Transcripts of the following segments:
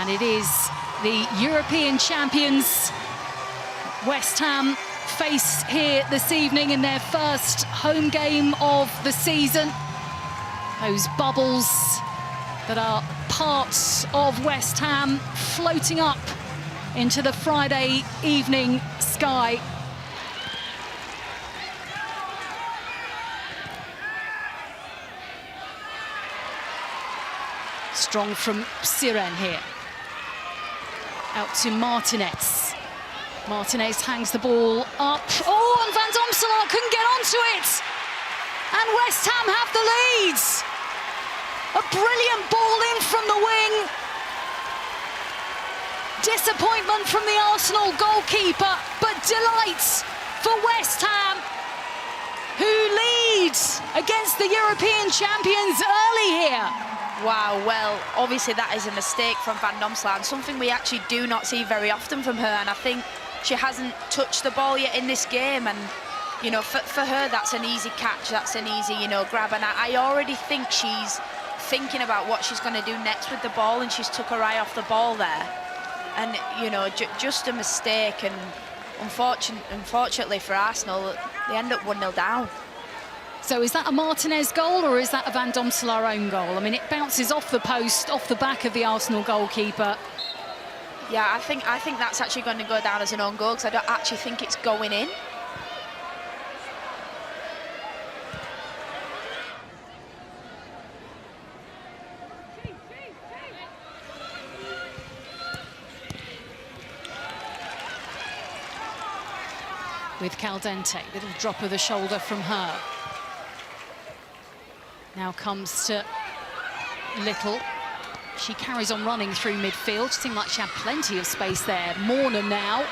And it is the European champions West Ham face here this evening in their first home game of the season. Those bubbles that are part of West Ham floating up into the Friday evening sky. Strong from Siren here. Out to Martinez. Martinez hangs the ball up. Oh, and Van Domselaar couldn't get onto it. And West Ham have the lead. A brilliant ball in from the wing. Disappointment from the Arsenal goalkeeper, but delight for West Ham, who leads against the European champions early here. Wow, well, obviously that is a mistake from Van Domselaar, and something we actually do not see very often from her, and I think she hasn't touched the ball yet in this game, and, you know, for her, that's an easy catch, that's an easy, you know, grab, and I already think she's thinking about what she's going to do next with the ball, and she's took her eye off the ball there. And, you know, just a mistake, and unfortunately for Arsenal, they end up 1-0 down. So is that a Martinez goal, or is that a Van Domselaar own goal? I mean, it bounces off the post, off the back of the Arsenal goalkeeper. Yeah, I think that's actually going to go down as an own goal, because I don't actually think it's going in. With Caldente, little drop of the shoulder from her. Now comes to Little. She carries on running through midfield. She seemed like she had plenty of space there. Mornham now.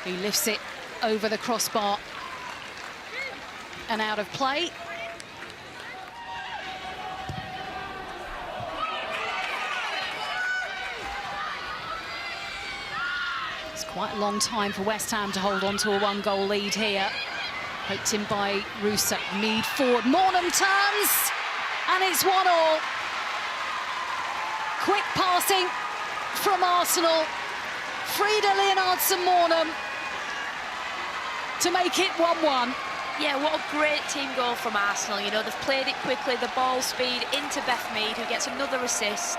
He lifts it over the crossbar and out of play. Quite a long time for West Ham to hold on to a one-goal lead here. Poked in by Russo. Mead forward. Mornham turns, and it's 1-1. Quick passing from Arsenal. Frida Leonardson-Mornham to make it 1-1. Yeah, what a great team goal from Arsenal. You know, they've played it quickly, the ball speed into Beth Mead, who gets another assist.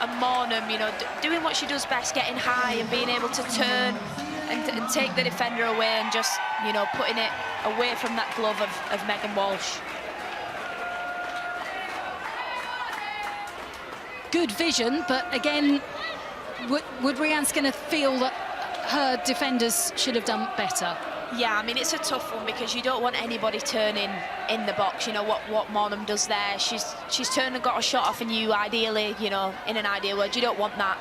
And Mornham, you know, doing what she does best, getting high and being able to turn and take the defender away, and just, you know, putting it away from that glove of Megan Walsh. Good vision, but again, would Rianne's going to feel that her defenders should have done better? Yeah, I mean, it's a tough one, because you don't want anybody turning in the box. You know what Mornham does there. She's turned and got a shot off, and you ideally, you know, in an ideal world, you don't want that.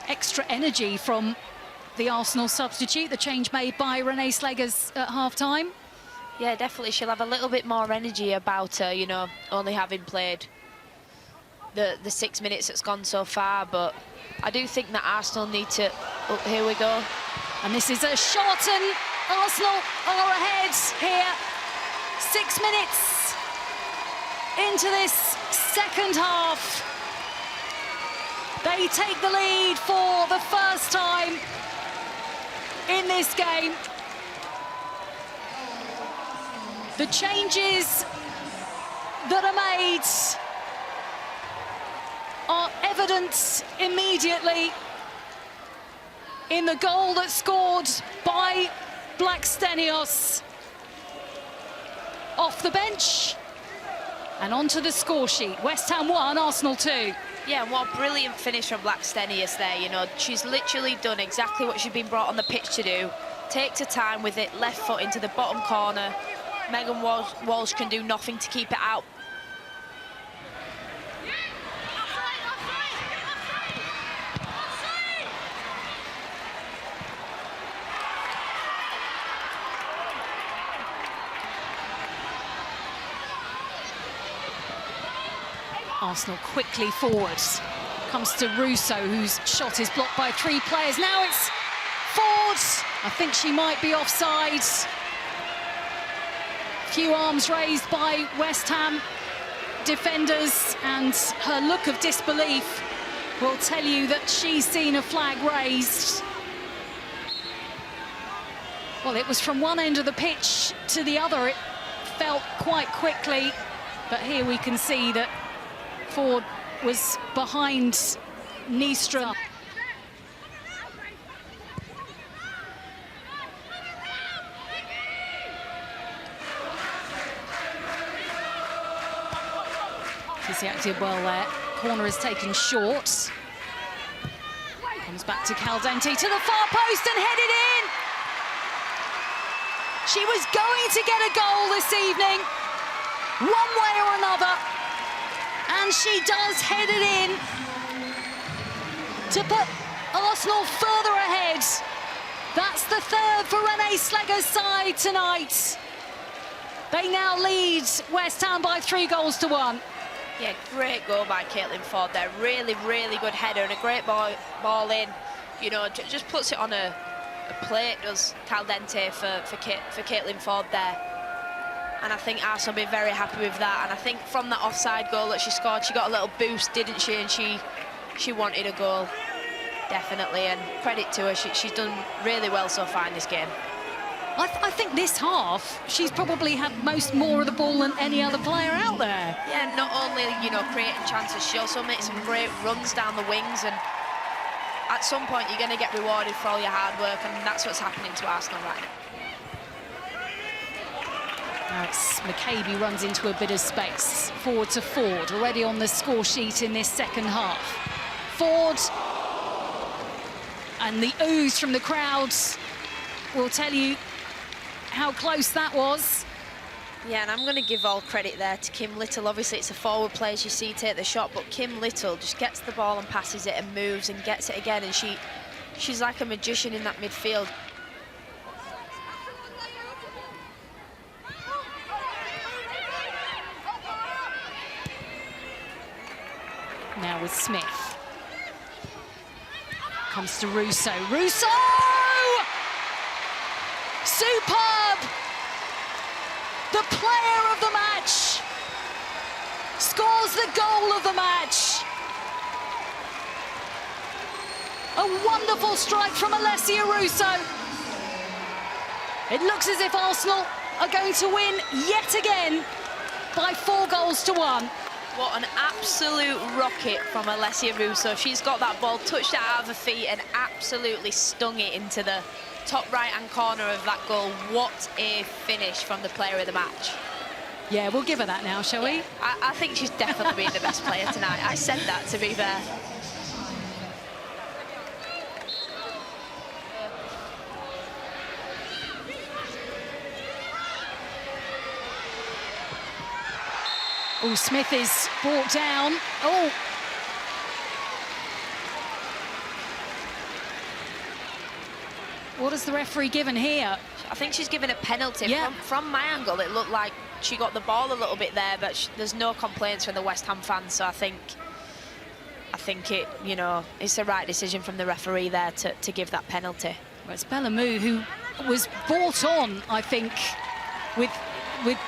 Extra energy from the Arsenal substitute, the change made by Renee Slegers at half-time. Yeah, definitely. She'll have a little bit more energy about her, you know, only having played the 6 minutes that's gone so far. But I do think that Arsenal need to... Oh, here we go. And this is a shot, and Arsenal are ahead here. 6 minutes into this second half. They take the lead for the first time in this game. The changes that are made are evident immediately in the goal that's scored by Blackstenius. Off the bench and onto the score sheet. West Ham 1, Arsenal 2. Yeah, and what a brilliant finish from Blackstenius there, you know. She's literally done exactly what she's been brought on the pitch to do. Takes her time with it, left foot into the bottom corner. Megan Walsh can do nothing to keep it out. Arsenal quickly forwards. Comes to Russo, whose shot is blocked by 3 players. Now it's Foord. I think she might be offside. Few arms raised by West Ham defenders, and her look of disbelief will tell you that she's seen a flag raised. Well, it was from one end of the pitch to the other. It felt quite quickly, but here we can see that Foord was behind Nistra. He acted well there. Corner is taken short. Comes back to Caldente to the far post and headed in. She was going to get a goal this evening, one way or another, and she does head it in to put Arsenal further ahead. That's the 3rd for Renee Slegger's side tonight. They now lead West Ham by 3-1. Yeah, great goal by Caitlin Foord there. Really, really good header and a great ball in. You know, just puts it on a plate, does Caldente for Caitlin Foord there. And I think Arsenal will be very happy with that. And I think from that offside goal that she scored, she got a little boost, didn't she? And she wanted a goal, definitely. And credit to her, she's done really well so far in this game. I think this half, she's probably had more of the ball than any other player out there. Yeah, not only, you know, creating chances, she also makes some great runs down the wings, and at some point you're going to get rewarded for all your hard work, and that's what's happening to Arsenal right now. Now it's McCabe runs into a bit of space. Forward to Foord, already on the score sheet in this second half. Foord, and the ooze from the crowds will tell you how close that was. Yeah, and I'm going to give all credit there to Kim Little. Obviously, it's a forward player, as you see, take the shot, but Kim Little just gets the ball and passes it and moves and gets it again, and she's like a magician in that midfield. Now with Smith. Comes to Russo. Russo! Superb! The player of the match scores the goal of the match. A wonderful strike from Alessia Russo. It looks as if Arsenal are going to win yet again by 4-1. What an absolute rocket from Alessia Russo. She's got that ball, touched it out of her feet and absolutely stung it into the top right-hand corner of that goal. What a finish from the player of the match. Yeah, we'll give her that now, shall we? I think she's definitely been the best player tonight. I said that, to be fair. Oh, Smith is brought down. Oh. What has the referee given here? I think she's given a penalty. Yeah. From my angle, it looked like she got the ball a little bit there, but there's no complaints from the West Ham fans, so I think it, you know, it's the right decision from the referee there to give that penalty. Well, it's Bellamou who was brought on, I think, with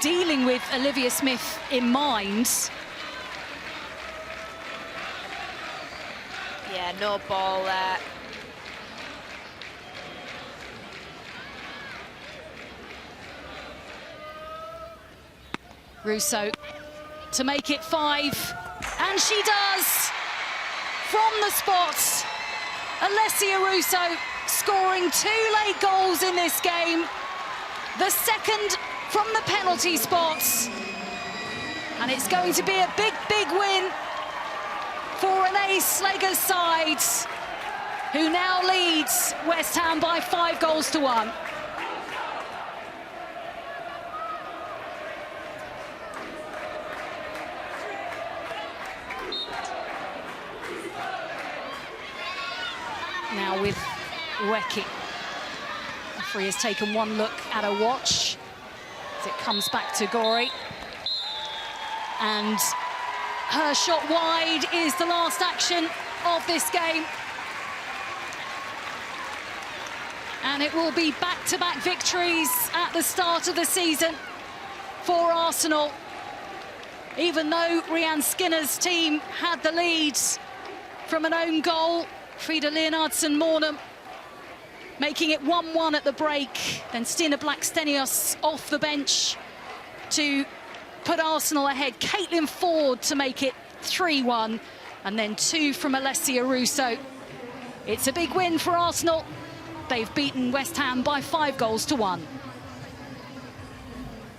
dealing with Olivia Smith in mind. Yeah, no ball there. Russo to make it 5, and she does from the spot. Alessia Russo scoring 2 late goals in this game, the second from the penalty spot, and it's going to be a big win for Renee Slegger's side, who now leads West Ham by 5-1. Now with Weki. The referee has taken one look at a watch as it comes back to Gori. And her shot wide is the last action of this game. And it will be back-to-back victories at the start of the season for Arsenal. Even though Rianne Skinner's team had the lead from an own goal, Frida Leonardsen-Mornum making it 1-1 at the break. Then Stina Blackstenius off the bench to put Arsenal ahead. Caitlin Foord to make it 3-1. And then 2 from Alessia Russo. It's a big win for Arsenal. They've beaten West Ham by 5 goals to 1.